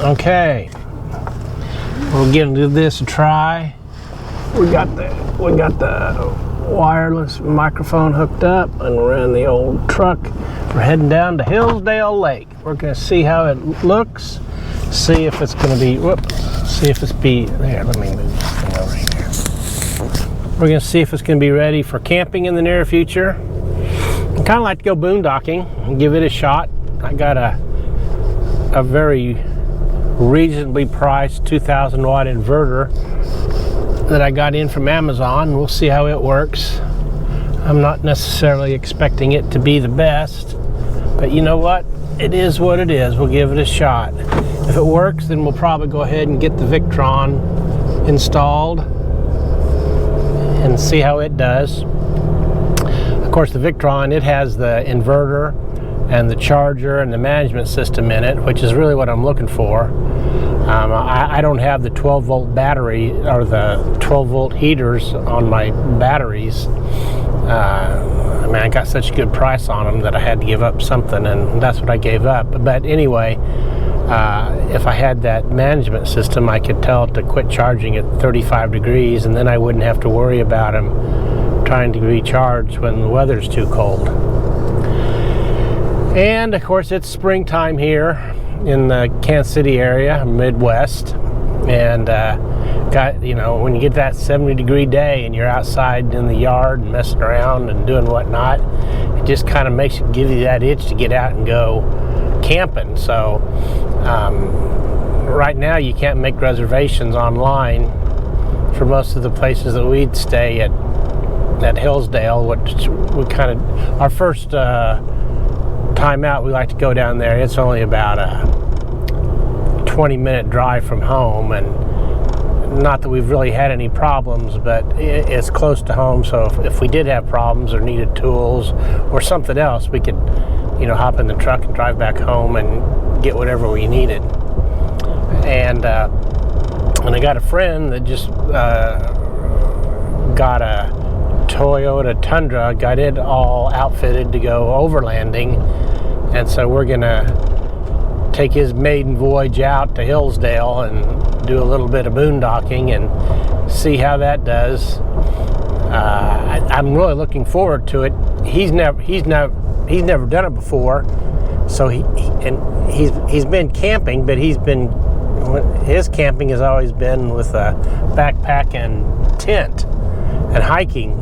Okay, we'll give this a try. We got the wireless microphone hooked up, and we're in the old truck. We're heading down to Hillsdale Lake. We're going to see how it looks. See if it's going to be. See if it's there. Let me move this thing over here. We're going to see if it's going to be ready for camping in the near future. I kind of like to go boondocking and give it a shot. I got a very reasonably priced 2,000 watt inverter that I got in from Amazon. We'll see how it works. I'm not necessarily expecting it to be the best, but you know what? It is what it is. We'll give it a shot. If it works, then we'll probably go ahead and get the Victron installed and see how it does. Of course, the Victron, it has the inverter and the charger and the management system in it, which is really what I'm looking for. I don't have the 12 volt battery or the 12 volt heaters on my batteries. I got such a good price on them that I had to give up something, and that's what I gave up. But anyway, if I had that management system, I could tell it to quit charging at 35 degrees, and then I wouldn't have to worry about them trying to recharge when the weather's too cold. And of course, it's springtime here in the Kansas City area, Midwest, and when you get that 70-degree day and you're outside in the yard and messing around and doing whatnot, it just kind of gives you that itch to get out and go camping. So right now you can't make reservations online for most of the places that we'd stay at Hillsdale, which we kind of, our first time out, we like to go down there. It's only about a 20-minute drive from home, and not that we've really had any problems, but it's close to home, so if we did have problems or needed tools or something else, we could hop in the truck and drive back home and get whatever we needed. And I got a friend that just got a Toyota Tundra, got it all outfitted to go overlanding, and so we're gonna take his maiden voyage out to Hillsdale and do a little bit of boondocking and see how that does. I'm really looking forward to it. He's never done it before, so he's been camping, but his camping has always been with a backpack and tent and hiking.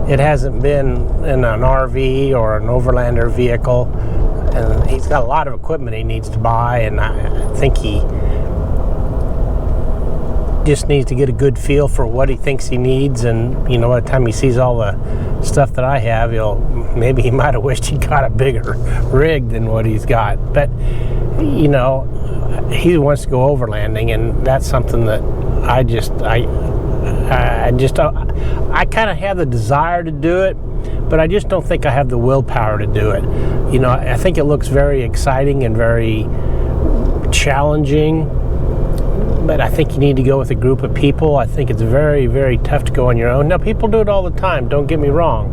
It hasn't been in an RV or an overlander vehicle, and he's got a lot of equipment he needs to buy, and I think he just needs to get a good feel for what he thinks he needs. And by the time he sees all the stuff that I have, maybe he might have wished he got a bigger rig than what he's got. But he wants to go overlanding, and that's something that I kind of have the desire to do it, but I just don't think I have the willpower to do it. I think it looks very exciting and very challenging, but I think you need to go with a group of people. I think it's very, very tough to go on your own. Now, people do it all the time, don't get me wrong,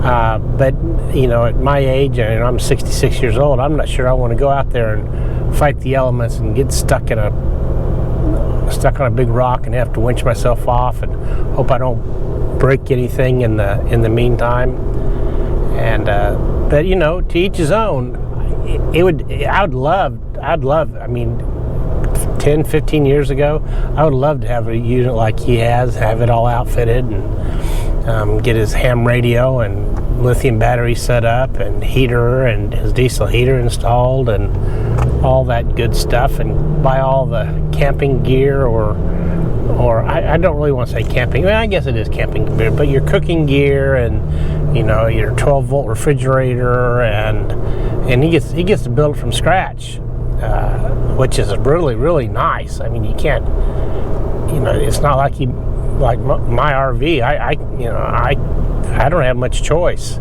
but at my age, and I'm 66 years old, I'm not sure I want to go out there and fight the elements and get stuck on a big rock and have to winch myself off and hope I don't break anything in the meantime. And but to each his own. I'd love, 10, 15 years ago, I would love to have a unit like he has, have it all outfitted, and get his ham radio and lithium battery set up and heater and his diesel heater installed and all that good stuff, and buy all the camping gear, or I don't really want to say camping. Well, I guess it is camping gear, but your cooking gear and your 12 volt refrigerator, and he gets to build it from scratch, which is really, really nice. I mean, you can't, it's not like my RV. I don't have much choice.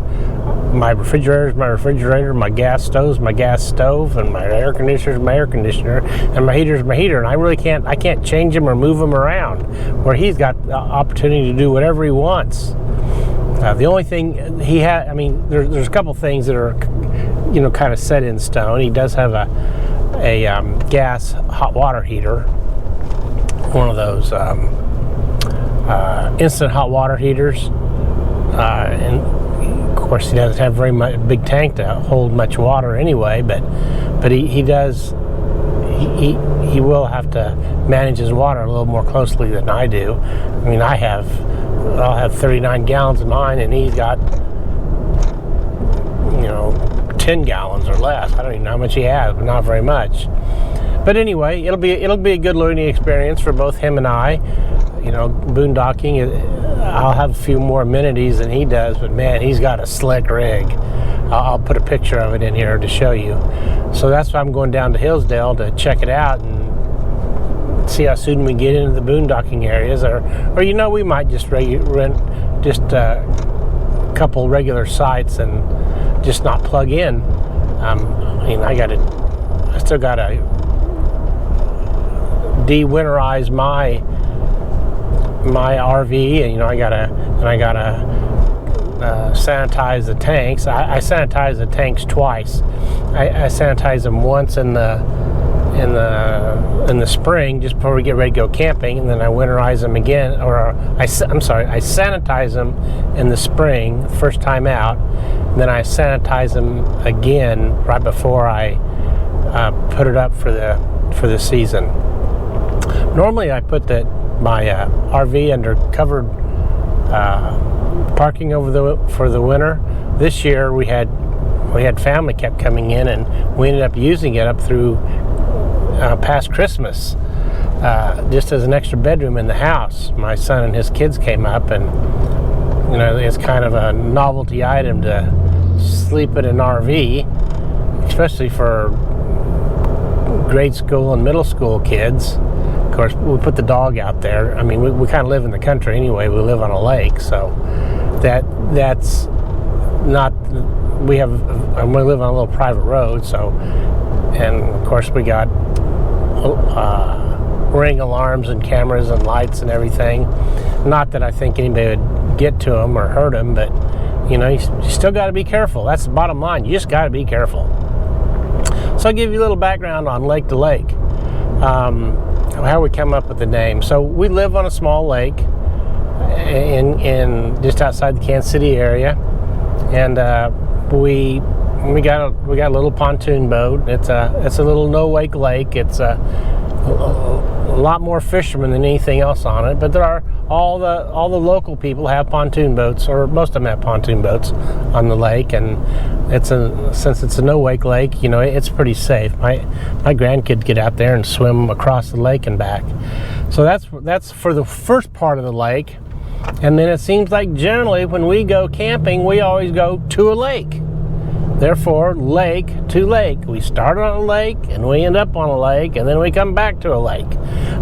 My refrigerator is my refrigerator, my gas stove is my gas stove, and my air conditioner is my air conditioner, and my heater is my heater, and I can't change them or move them around, where he's got the opportunity to do whatever he wants. The only thing he had, there's a couple things that are, kind of set in stone. He does have a gas hot water heater, one of those instant hot water heaters, and of course he doesn't have very much big tank to hold much water anyway, but he will have to manage his water a little more closely than I do. I mean, I'll have 39 gallons in mine, and he's got 10 gallons or less. I don't even know how much he has, but not very much. But anyway, it'll be a good learning experience for both him and I. Boondocking. I'll have a few more amenities than he does, but man, he's got a slick rig. I'll put a picture of it in here to show you. So that's why I'm going down to Hillsdale to check it out and see how soon we get into the boondocking areas, or we might just rent just a couple regular sites and just not plug in. I still gotta de-winterize my RV, and I gotta sanitize the tanks. I sanitize the tanks twice. I sanitize them once in the spring, just before we get ready to go camping, and then I winterize them again, or I sanitize them in the spring, first time out, and then I sanitize them again right before I put it up for the season. Normally I put my RV under covered parking for the winter. This year we had family kept coming in, and we ended up using it up through past Christmas, just as an extra bedroom in the house. My son and his kids came up, and it's kind of a novelty item to sleep in an RV, especially for grade school and middle school kids. Of course, we put the dog out there. I mean, we kind of live in the country anyway. We live on a lake, so that's not. We live on a little private road, so, and of course we got ring alarms and cameras and lights and everything. Not that I think anybody would get to them or hurt them, but you still got to be careful. That's the bottom line. You just got to be careful. So I'll give you a little background on Lake to Lake. How we come up with the name. So we live on a small lake in just outside the Kansas City area, and we got a little pontoon boat. It's a little no-wake lake. It's a lot more fishermen than anything else on it, but there are all the local people have pontoon boats, or most of them have pontoon boats on the lake, and since it's a no-wake lake, it's pretty safe. My grandkids get out there and swim across the lake and back. So that's for the first part of the lake, and then it seems like generally when we go camping, we always go to a lake. Therefore, lake to lake. We start on a lake, and we end up on a lake, and then we come back to a lake.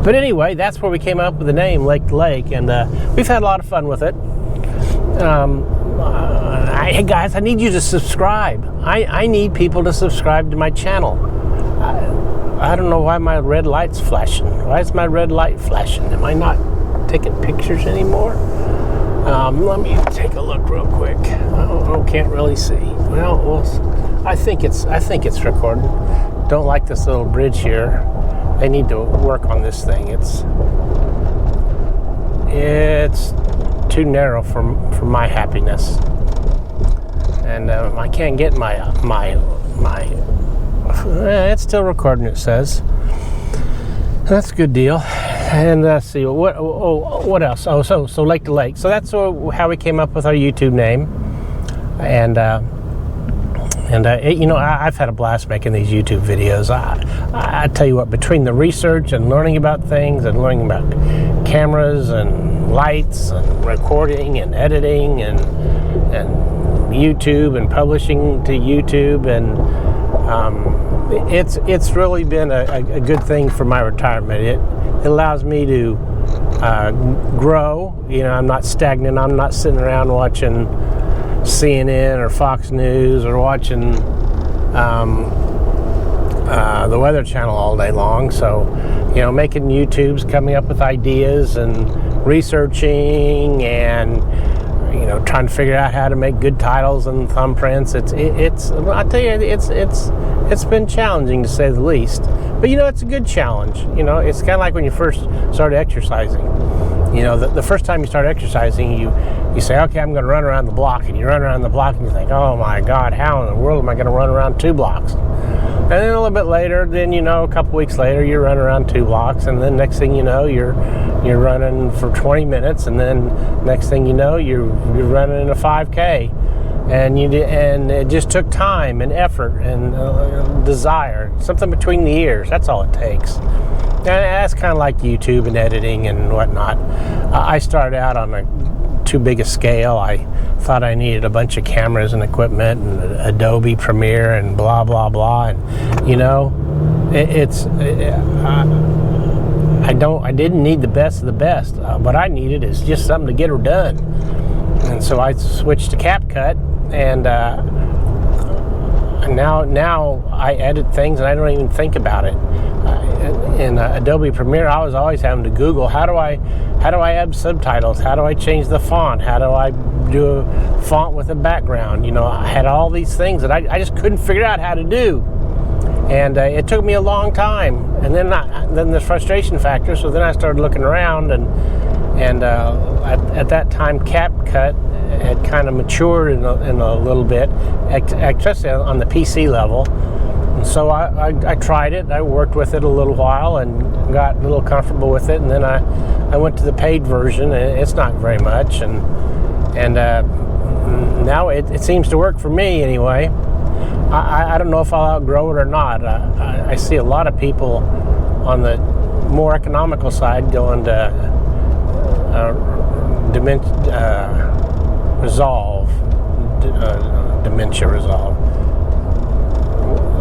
But anyway, that's where we came up with the name Lake to Lake, and we've had a lot of fun with it. Hey guys, I need you to subscribe. I need people to subscribe to my channel. I don't know why my red light's flashing. Why is my red light flashing? Am I not taking pictures anymore? Let me take a look real quick. Oh, can't really see. Well, I think it's recording. Don't like this little bridge here. They need to work on this thing. It's too narrow for my happiness, and I can't get my. It's still recording. It says. That's a good deal. And let's see, what else? Oh, so Lake to Lake. So that's how we came up with our YouTube name. And I've had a blast making these YouTube videos. I tell you what, between the research and learning about things and learning about cameras and lights and recording and editing and YouTube and publishing to YouTube, and it's really been a good thing for my retirement. It allows me to grow. I'm not stagnant. I'm not sitting around watching CNN or Fox News or watching the Weather Channel all day long. So, making YouTubes, coming up with ideas and researching and you know, trying to figure out how to make good titles and thumbprints. I tell you, it's been challenging to say the least. But you know, it's a good challenge. You know, it's kind of like when you first started exercising. You know, the first time you start exercising, you say, okay, I'm going to run around the block, and you run around the block, and you think, oh my God, how in the world am I going to run around 2 blocks? And then a little bit later, then you know, a couple weeks later, you're running around 2 blocks, and then next thing you know, you're running for 20 minutes, and then next thing you know, you're running in a 5K, and it just took time and effort and desire, something between the ears. That's all it takes. And that's kind of like YouTube and editing and whatnot. I started out on a too big a scale. I thought I needed a bunch of cameras and equipment and Adobe Premiere and blah blah blah, and you know, I didn't need the best of the best. What I needed is just something to get her done. And so I switched to Capcut, and now I edit things and I don't even think about it. In Adobe Premiere, I was always having to Google, how do I add subtitles? How do I change the font? How do I do a font with a background? You know, I had all these things that I just couldn't figure out how to do. And it took me a long time. And then the frustration factor, so then I started looking around, and at that time Capcut had kind of matured in a little bit, especially on the PC level. And so I tried it. I worked with it a little while and got a little comfortable with it, and then I went to the paid version, and it's not very much, and now it seems to work for me anyway. I don't know if I'll outgrow it or not. I see a lot of people on the more economical side going to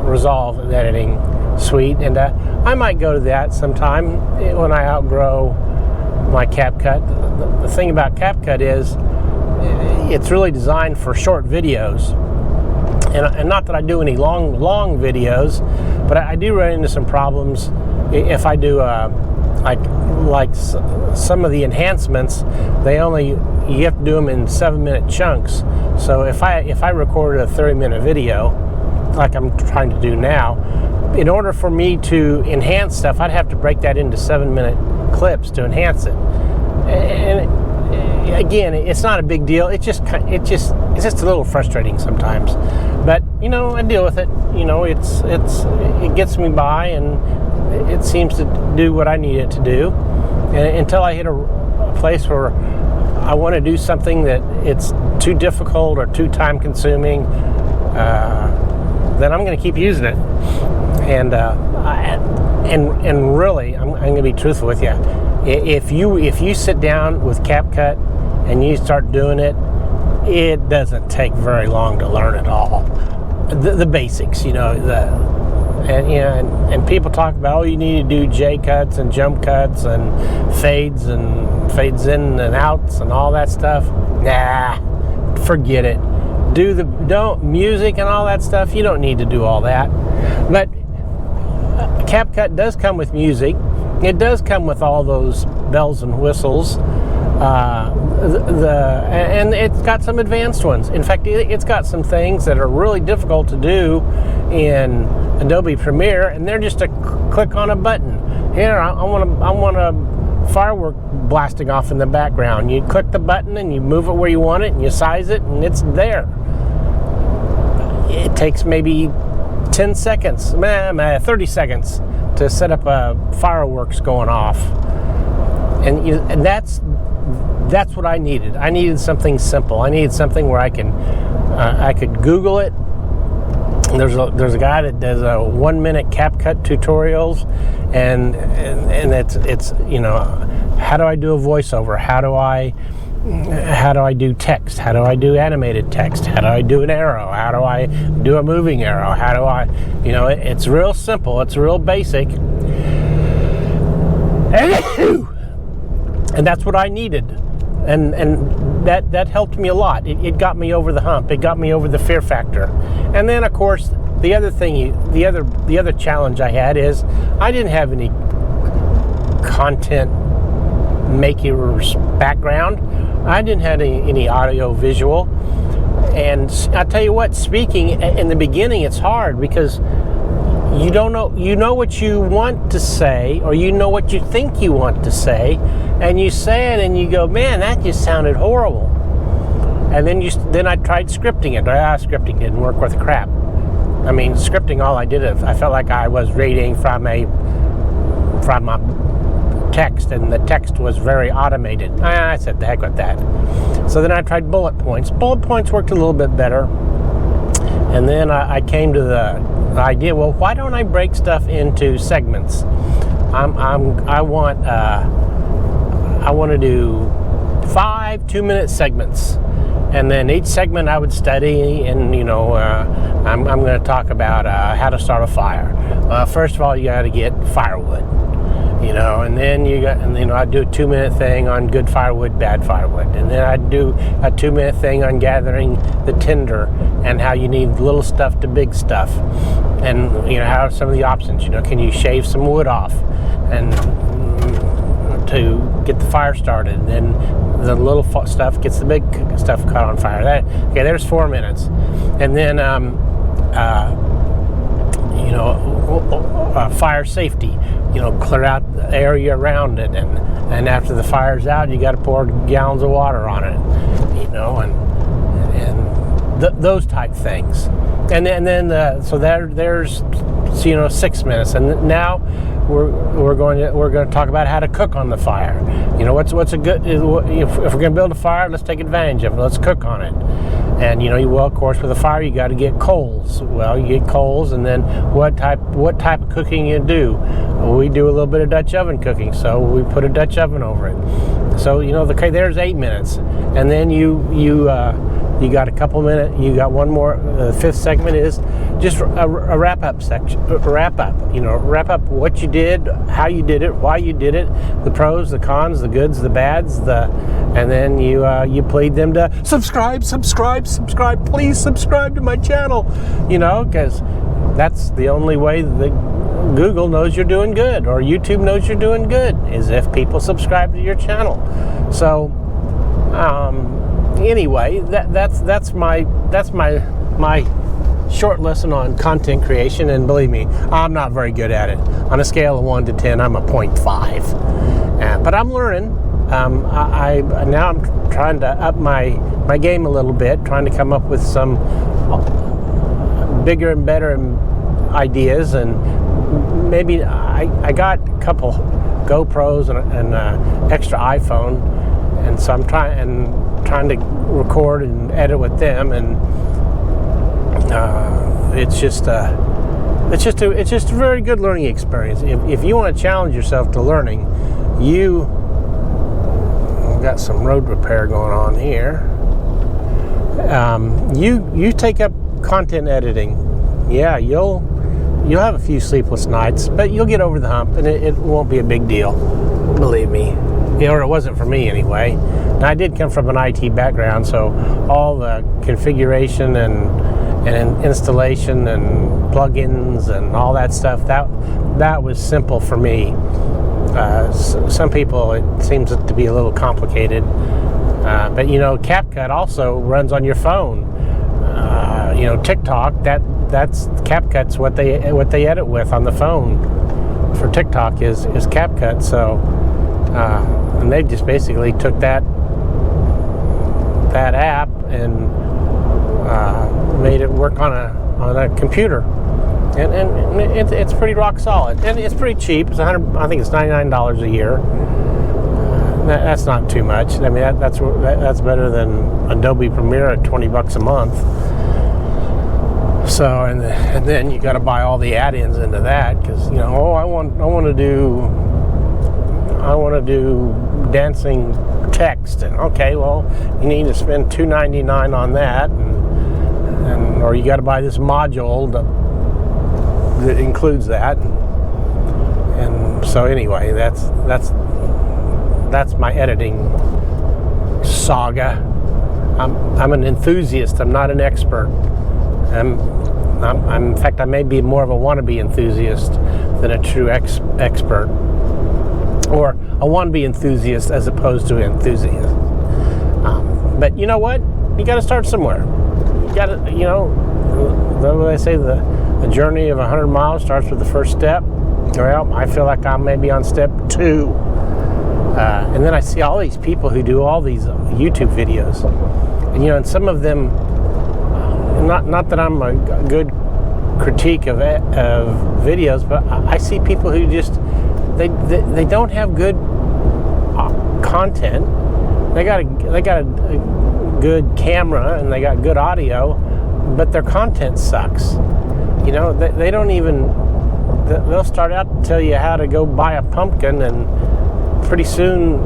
Resolve editing suite, and I might go to that sometime when I outgrow my Capcut. The thing about Capcut is it's really designed for short videos, and not that I do any long videos, but I do run into some problems if I do like some of the enhancements. You have to do them in 7-minute chunks. So if I recorded a 30-minute video, like I'm trying to do now, in order for me to enhance stuff, I'd have to break that into 7-minute clips to enhance it. And again, it's not a big deal. It's just a little frustrating sometimes. But you know, I deal with it. You know, it gets me by, and it seems to do what I need it to do. And until I hit a place where I want to do something that it's too difficult or too time consuming, then I'm going to keep using it. And really, I'm going to be truthful with you. If you sit down with Capcut and you start doing it, it doesn't take very long to learn it all. The basics, you know, and people talk about, oh, you need to do J cuts and jump cuts and fades in and outs and all that stuff. Nah, forget it. Music and all that stuff, you don't need to do all that. But Capcut does come with music. It does come with all those bells and whistles. And it's got some advanced ones. In fact, it's got some things that are really difficult to do in Adobe Premiere, and they're just a click on a button. Here, I want a firework blasting off in the background. You click the button and you move it where you want it, and you size it, and it's there. It takes maybe 10 seconds, 30 seconds to set up fireworks going off. And that's what I needed. I needed something simple. I needed something where I could Google it. There's a guy that does 1-minute CapCut tutorials, and it's you know, how do I do a voiceover? How do I do text? How do I do animated text? How do I do an arrow? How do I do a moving arrow? How do I, you know, it's real simple. It's real basic. And that's what I needed. And that helped me a lot. It got me over the hump. It got me over the fear factor. And then, of course, the other challenge I had is I didn't have any content maker's background. I didn't have any audio visual. And I tell you what, speaking in the beginning, it's hard because you don't know, you know what you want to say, or you know what you think you want to say, and you say it and you go, man, that just sounded horrible. And then I tried scripting it. Scripting didn't work worth crap. I mean, scripting, all I did, I felt like I was reading from a text, and the text was very automated. I said, the heck with that. So then I tried bullet points. Bullet points worked a little bit better. And then I came to the idea, well, why don't I break stuff into segments? I want to do 5 2-minute segments. And then each segment I would study, and I'm going to talk about how to start a fire. First of all, you got to get firewood, and then I'd do a 2-minute thing on good firewood, bad firewood, and then I'd do a 2-minute thing on gathering the tinder and how you need little stuff to big stuff, and how are some of the options. Can you shave some wood off and to get the fire started, and then the little stuff gets the big stuff caught on fire. There's 4 minutes. And then fire safety, clear out the area around it, and after the fire's out, you got to pour gallons of water on it, and those type things. And then there's 6 minutes, and now we're going to talk about how to cook on the fire. What's a good, if we're going to build a fire, let's take advantage of it. Let's cook on it. And of course, with a fire, you got to get coals. Well, you get coals, and then what type of cooking you do? We do a little bit of Dutch oven cooking, so we put a Dutch oven over it. So there's 8 minutes, and then you got a couple minutes. You got one more. The 5th segment is just a wrap-up section. Wrap up what you did, how you did it, why you did it, the pros, the cons, the goods, the bads, and then you plead them to subscribe. Please subscribe to my channel. Because that's the only way that Google knows you're doing good, or YouTube knows you're doing good, is if people subscribe to your channel. So anyway, that's my short lesson on content creation, and believe me, I'm not very good at it. On a scale of 1 to 10, I'm a 0.5. But I'm learning. Now I'm trying to up my game a little bit, trying to come up with some bigger and better ideas, and maybe I got a couple GoPros and an extra iPhone, and so I'm trying to record and edit with them, and it's just a very good learning experience. If you want to challenge yourself to learning, I've got some road repair going on here. You take up content editing. Yeah, you'll have a few sleepless nights, but you'll get over the hump, and it won't be a big deal. Believe me. Or it wasn't for me anyway. And I did come from an IT background, so all the configuration and installation and plugins and all that stuff, that was simple for me. Some people, it seems to be a little complicated. But Capcut also runs on your phone. TikTok, that's Capcut's what they edit with on the phone for TikTok is Capcut. So and they just basically took that app and made it work on a computer, and it's pretty rock solid, and it's pretty cheap. It's I think it's $99 a year. That's not too much. I mean, that's better than Adobe Premiere at $20 a month. So and then you got to buy all the add-ins into that, because I want to do dancing text, and okay, well, you need to spend $2.99 on that, or you got to buy this module that includes that, and so anyway, that's my editing saga. I'm an enthusiast. I'm not an expert. In fact, I may be more of a wannabe enthusiast than a true expert, or a wannabe enthusiast as opposed to enthusiast. But you know what? You got to start somewhere. You got to, you know, they say the journey of 100 miles starts with the first step. Well, I feel like I'm maybe on step 2. And then I see all these people who do all these YouTube videos. And, you know, and some of them, not that I'm a good critique of videos, but I see people who just, they don't have good content. They got a good camera and they got good audio, but their content sucks. You know, they don't even, they'll start out to tell you how to go buy a pumpkin, and pretty soon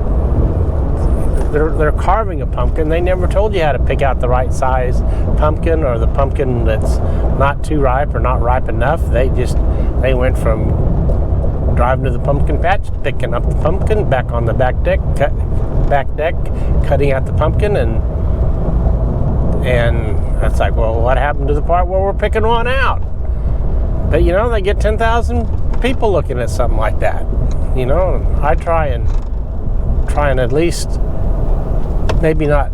they're carving a pumpkin. They never told you how to pick out the right size pumpkin, or the pumpkin that's not too ripe or not ripe enough. They went from driving to the pumpkin patch, picking up the pumpkin, back on the back deck, cutting out the pumpkin, and that's like, well, what happened to the part where we're picking one out? But you know, they get 10,000 people looking at something like that. You know, I try and at least maybe not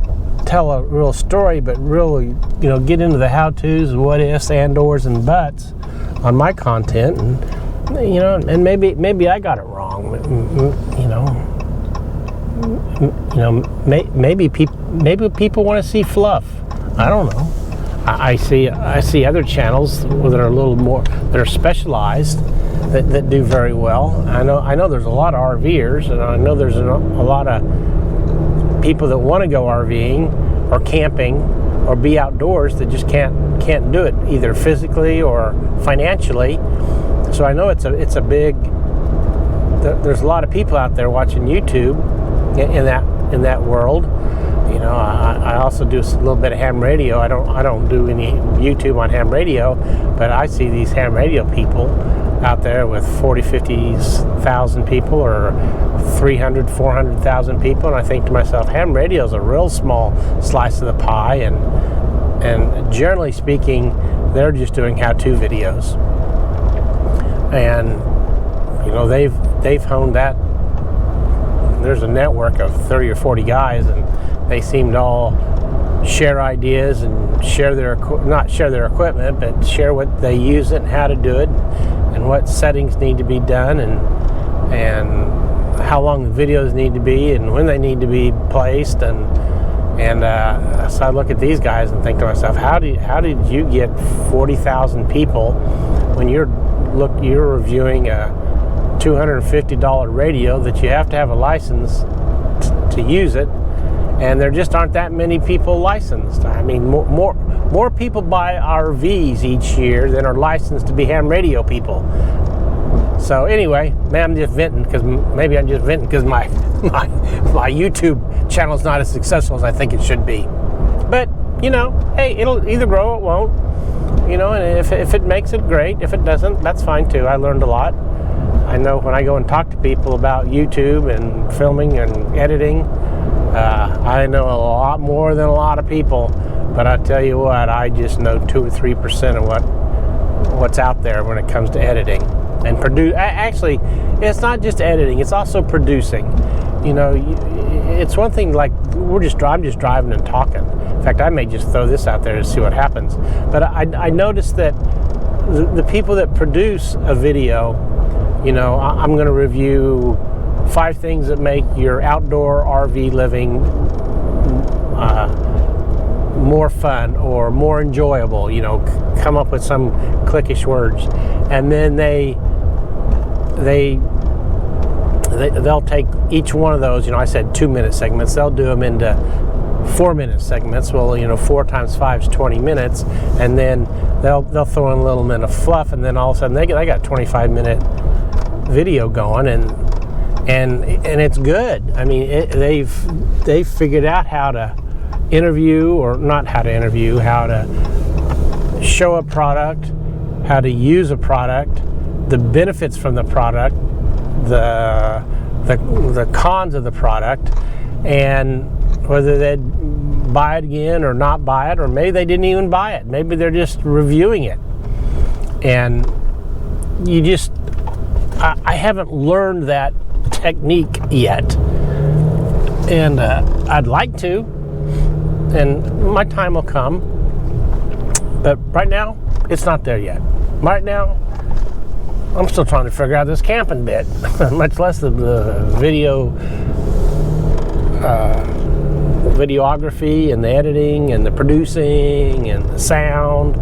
tell a real story, but really, you know, get into the how-tos, what ifs, and ors, and buts on my content, and you know, and maybe I got it wrong. Maybe people want to see fluff. I don't know. I see other channels that are a little more, that are specialized, that do very well. I know there's a lot of RVers, and I know there's a lot of people that want to go RVing or camping or be outdoors that just can't do it, either physically or financially. So I know it's a big. There's a lot of people out there watching YouTube in that world. You know, I also do a little bit of ham radio. I don't do any YouTube on ham radio, but I see these ham radio people out there with 40,000-50,000 people, or 300,000-400,000 people, and I think to myself, ham radio is a real small slice of the pie, and generally speaking, they're just doing how-to videos, and you know, they've honed that. There's a network of 30 or 40 guys, and they seem to all share ideas and share not share their equipment, but share what they use it and how to do it, and what settings need to be done, and how long the videos need to be, and when they need to be placed, and so I look at these guys and think to myself, how did you get 40,000 people when you're reviewing a $250 radio that you have to have a license to use it, and there just aren't that many people licensed. I mean, more people buy RVs each year than are licensed to be ham radio people. So anyway, man, I'm just venting because my YouTube channel is not as successful as I think it should be. But you know, hey, it'll either grow or it won't. You know, and if it makes it, great. If it doesn't, that's fine too. I learned a lot. I know when I go and talk to people about YouTube and filming and editing, I know a lot more than a lot of people. But I tell you what, I just know 2 or 3% of what's out there when it comes to editing and produce. Actually, it's not just editing; it's also producing. You know, it's one thing like I'm just driving and talking. In fact, I may just throw this out there to see what happens. But I noticed that the people that produce a video, you know, I'm going to review 5 things that make your outdoor RV living more fun or more enjoyable. You know, come up with some clickish words, and then they'll take each one of those. You know, I said 2-minute segments. They'll do them into 4-minute segments. Well, you know, 4 times 5 is 20 minutes, and then they'll throw in a little bit of fluff, and then all of a sudden they got 25-minute video going, and it's good. I mean, they've figured out how to interview, or not how to interview, how to show a product, how to use a product, the benefits from the product, the cons of the product, and whether they'd buy it again or not buy it, or maybe they didn't even buy it. Maybe they're just reviewing it. And I haven't learned that technique yet, and I'd like to. And my time will come. But right now, it's not there yet. Right now, I'm still trying to figure out this camping bit, much less the videography and the editing and the producing and the sound.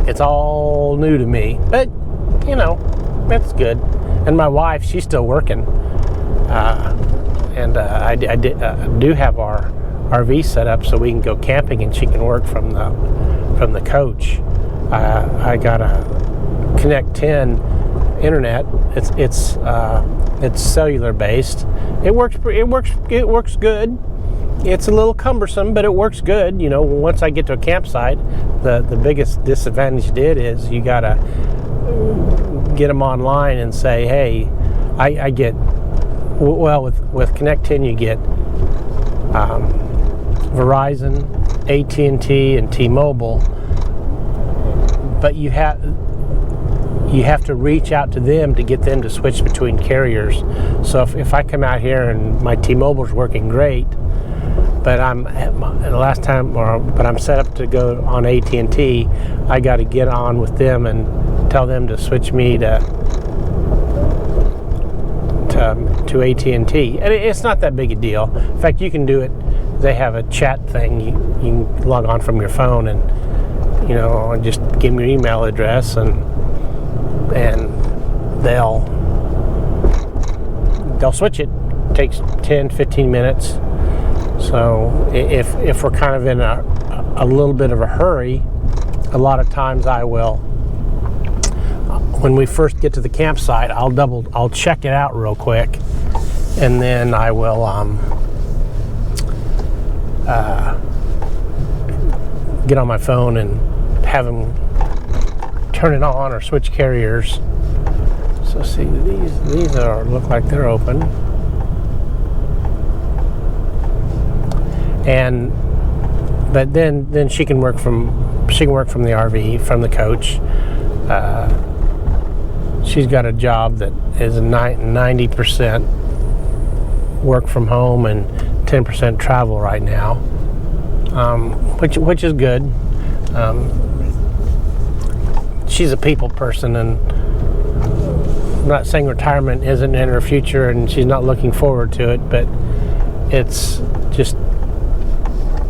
It's all new to me, but you know, that's good. And my wife, she's still working, and I do have our RV set up so we can go camping, and she can work from the coach. I got a Connect 10 internet. It's cellular based. It works good. It's a little cumbersome, but it works good. You know, once I get to a campsite, the biggest disadvantage is you gotta get them online and say, hey, I get, well, with Connect 10 you get Verizon, AT&T, and T-Mobile, but you have to reach out to them to get them to switch between carriers. So if I come out here and my T-Mobile's working great, but I'm set up to go on AT&T, I got to get on with them and tell them to switch me to AT&T. And it's not that big a deal. In fact, you can do it. They have a chat thing. You can log on from your phone and, you know, just give them your email address and they'll switch it. It takes 10-15 minutes. So if we're kind of in a little bit of a hurry, a lot of times I will, when we first get to the campsite, I'll check it out real quick, and then I will get on my phone and have them turn it on or switch carriers. So see, these look like they're open. But then she can work from the RV, from the coach. She's got a job that is 90% work from home and 10% travel right now, which is good. She's a people person, and I'm not saying retirement isn't in her future and she's not looking forward to it, but it's just,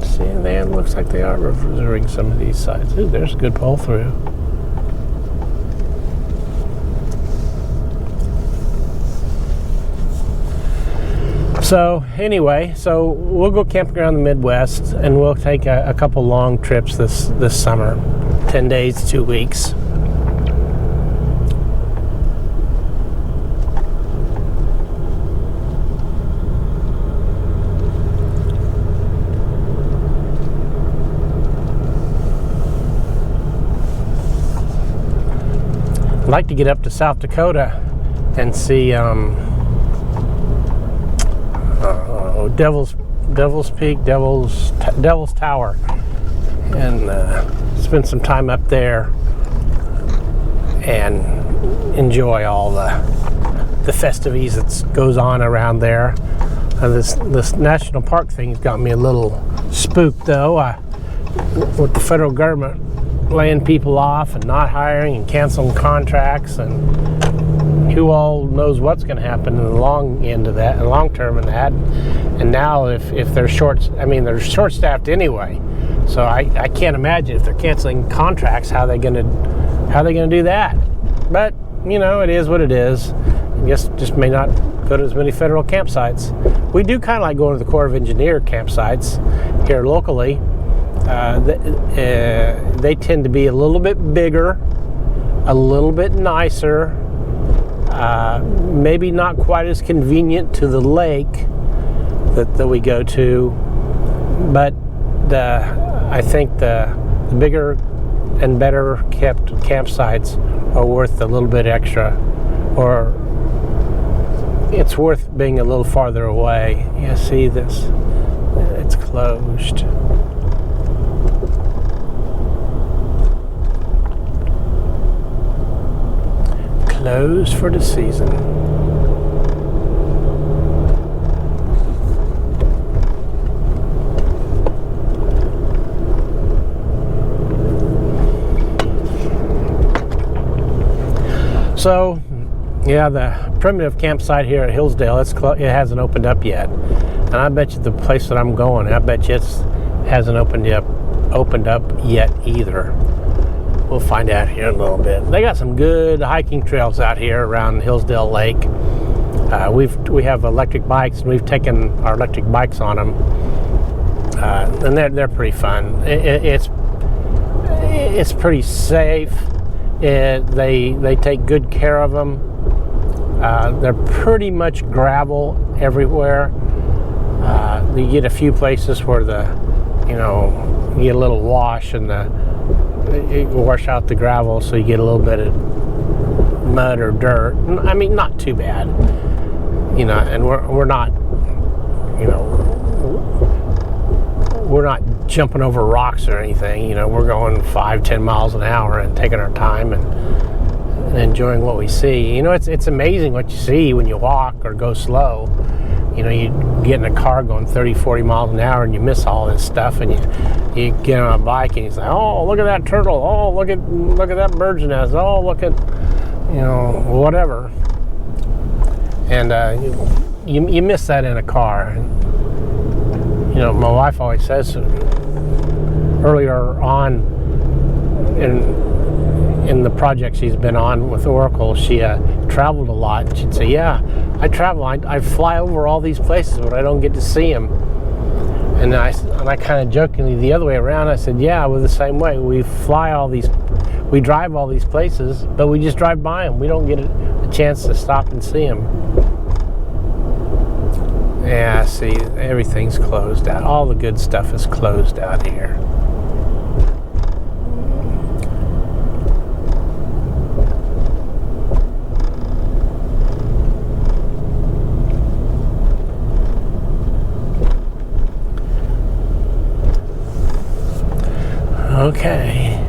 see, it looks like they are reserving some of these sites. Ooh, there's a good pull through. So anyway, we'll go camping around the Midwest, and we'll take a couple long trips this summer, 10 days, 2 weeks. I'd like to get up to South Dakota and see Devil's Peak, Devil's Tower, and spend some time up there and enjoy all the festivities that goes on around there. This national park thing's got me a little spooked, though, with the federal government laying people off and not hiring and canceling contracts, and who all knows what's going to happen in the long end of that, and long term in that. And now if they're they're short-staffed anyway, so I can't imagine if they're canceling contracts how they going to do that. But you know, it is what it is. I guess just may not go to as many federal campsites. We do kind of like going to the Corps of Engineer campsites here locally. They tend to be a little bit bigger, a little bit nicer, maybe not quite as convenient to the lake that we go to, but I think the bigger and better kept campsites are worth a little bit extra, or it's worth being a little farther away. You see this? It's closed. Closed for the season. So, yeah, the primitive campsite here at Hillsdale, it hasn't opened up yet. And I bet you the place that I'm going, I bet you it hasn't opened up yet either. We'll find out here in a little bit. They got some good hiking trails out here around Hillsdale Lake. We have electric bikes, and we've taken our electric bikes on them, and they're pretty fun. It's pretty safe. They take good care of them. They're pretty much gravel everywhere. You get a few places where you get a little wash, and you wash out the gravel, so you get a little bit of mud or dirt. I mean, not too bad, and we're not, we're not jumping over rocks or anything. We're going 5-10 miles an hour and taking our time and enjoying what we see. It's amazing what you see when you walk or go slow. You get in a car going 30-40 miles an hour and you miss all this stuff, and you get on a bike and you say, oh, look at that turtle, oh, look at that bird's nest, oh, look at whatever. And you miss that in a car. My wife always says, earlier on in the project she's been on with Oracle, she traveled a lot. She'd say, yeah, I travel, I fly over all these places, but I don't get to see them. And I kind of jokingly, the other way around, I said, yeah, we're the same way. We drive all these places, but we just drive by them. We don't get a chance to stop and see them. Yeah, see, everything's closed out. All the good stuff is closed out here. Okay.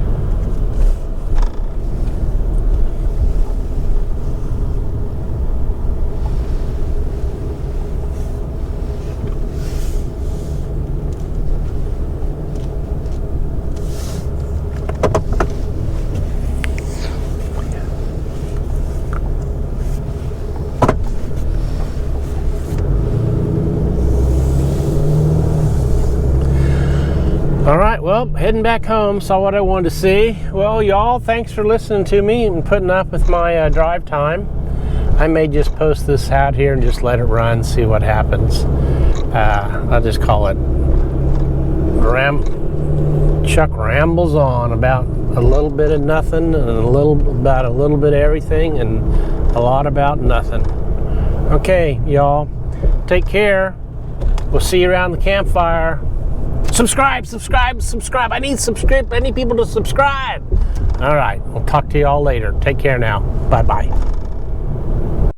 All right, well, heading back home, saw what I wanted to see. Well, y'all, thanks for listening to me and putting up with my drive time. I may just post this out here and just let it run, see what happens. I'll just call it Chuck rambles on about a little bit of nothing and a little bit of everything and a lot about nothing. Okay, y'all, take care. We'll see you around the campfire. Subscribe. I need people to subscribe. All right, we'll talk to y'all later. Take care now. Bye-bye.